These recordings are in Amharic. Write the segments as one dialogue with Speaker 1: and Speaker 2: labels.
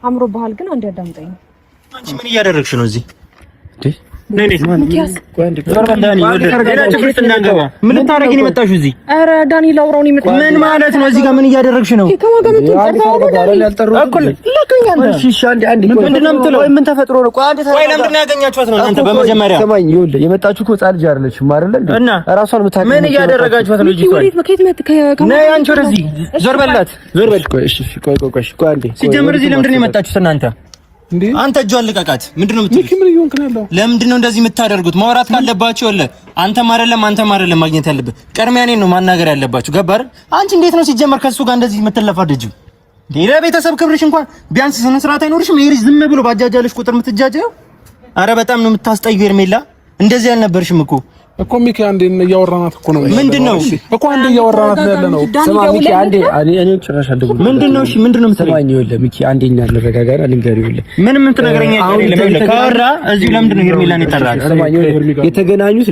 Speaker 1: አምሮ ባህል ግን አንድ ያዳምጠኝ።
Speaker 2: አንቺ ምን እያደረግሽ ነው እዚህ?
Speaker 1: ምን
Speaker 2: ልታረጊ ነው የመጣሽው እዚህ?
Speaker 1: ኧረ ዳኒ ላውራው ነው የመጣው።
Speaker 2: ምን ማለት ነው? እዚህ ጋር ምን እያደረግሽ ነው? ምን ተፈጥሮ ነው? ቆይ ለምንድን ነው ያገኛችኋት ነው እናንተ? በመጀመሪያ
Speaker 3: ሰማኝ፣ ይኸውልህ የመጣችሁ እኮ ህፃን ልጅ አይደለችም አይደል እንዴ? እራሷን የምታውቅ
Speaker 2: ምን እያደረጋችኋት ነው? ልጅቷ ነይ አንቺ ወደዚህ ዞር በላት፣ ዞር በል። ቆይ እሺ፣ ቆይ አንዴ። ሲጀምር እዚህ ለምንድን ነው የመጣችሁት እናንተ? አንተ እጇን ልቀቃት። ምንድነው የምትሉት? ለምንድነው እንደዚህ የምታደርጉት? ማውራት ካለባችሁ ወለ አንተም አይደለም ማግኘት ያለበት ቀድሚያ እኔን ነው ማናገር ያለባችሁ። ገባህ? አንቺ እንዴት ነው ሲጀመር ከሱ ጋር እንደዚህ የምትለፋደጂው? ለቤተሰብ ክብርሽ እንኳን ቢያንስ ስነ ስርዓት አይኖርሽም? ይሄ ዝም ብሎ ባጃጃለሽ ቁጥር የምትጃጃው? አረ በጣም ነው የምታስጠዩ ሄርሜላ። እንደዚህ አልነበርሽም እኮ
Speaker 4: ሚኪ አንዴ እያወራናት እኮ ነው።
Speaker 2: ምንድነው
Speaker 4: እኮ አንዴ እያወራናት ያለ ነው።
Speaker 3: ሰማ ሚኪ አንዴ እኔ ጭራሽ አልደግሞ
Speaker 2: ምንድነው? እሺ ምንድነው
Speaker 3: የምትሰማኝ? ይኸውልህ ሚኪ አንዴ እኛ ልረጋጋና ልንገርህ። ይኸውልህ
Speaker 2: ምንም እንትነግረኛ አይደለም። ካወራ እዚህ ለምንድነው ሄርሜላን የጠራኸው?
Speaker 3: ሰማኝ፣ የተገናኙት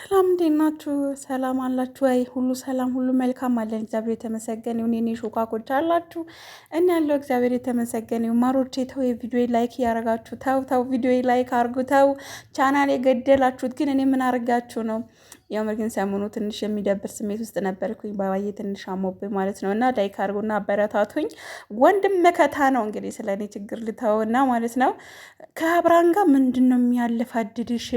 Speaker 1: ሰላም እንዴት ናችሁ? ሰላም አላችሁ? አይ ሁሉ ሰላም ሁሉ መልካም አለን። እግዚአብሔር የተመሰገነ ይሁን። የኔ ሾካኮች አላችሁ እና ያለው እግዚአብሔር የተመሰገነ ይሁን። ማሮቼ ተው የቪዲዮ ላይክ ያረጋችሁ ተው ቪዲዮ ላይክ አርጉ። ተው ቻናል የገደላችሁት ግን እኔ ምን አርጋችሁ ነው? የምር ግን ሰሞኑ ትንሽ የሚደብር ስሜት ውስጥ ነበርኩኝ። ባባዬ ትንሽ አሞብኝ ማለት ነው እና ላይክ አርጉና አበረታቱኝ። ወንድም መከታ ነው እንግዲህ ስለኔ ችግር ልተውና ማለት ነው። ከአብራን ጋር ምንድነው የሚያለፋድድሽ?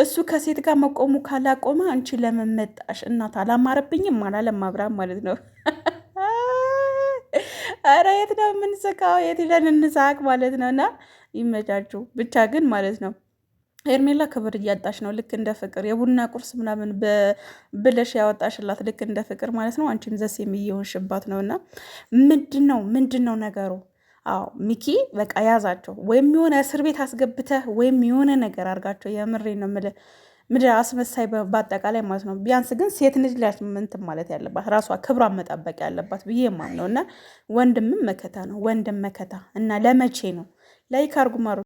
Speaker 1: እሱ ከሴት ጋር መቆሙ ካላቆመ አንቺ ለምን መጣሽ? እናት አላማረብኝም አላለም አብራን ማለት ነው። ኧረ የት ነው የምንስቃው? የት ሄደን እንሳቅ ማለት ነው። እና ይመቻችሁ ብቻ ግን ማለት ነው። ሄርሜላ ክብር እያጣሽ ነው። ልክ እንደ ፍቅር የቡና ቁርስ ምናምን ብለሽ ያወጣሽላት ልክ እንደ ፍቅር ማለት ነው። አንቺም ዘስ የሚየሆንሽባት ነው። እና ምንድነው ነገሩ? አዎ ሚኪ በቃ ያዛቸው፣ ወይም የሆነ እስር ቤት አስገብተህ ወይም የሆነ ነገር አድርጋቸው። የምሬ ነው የምልህ ምድር አስመሳይ በአጠቃላይ ማለት ነው። ቢያንስ ግን ሴት ልጅ ላይ እንትን ማለት ያለባት ራሷ ክብሯን መጠበቅ ያለባት ብዬ የማምነው እና ወንድምም መከታ ነው። ወንድም መከታ እና ለመቼ ነው? ላይክ አርጉ ማሩ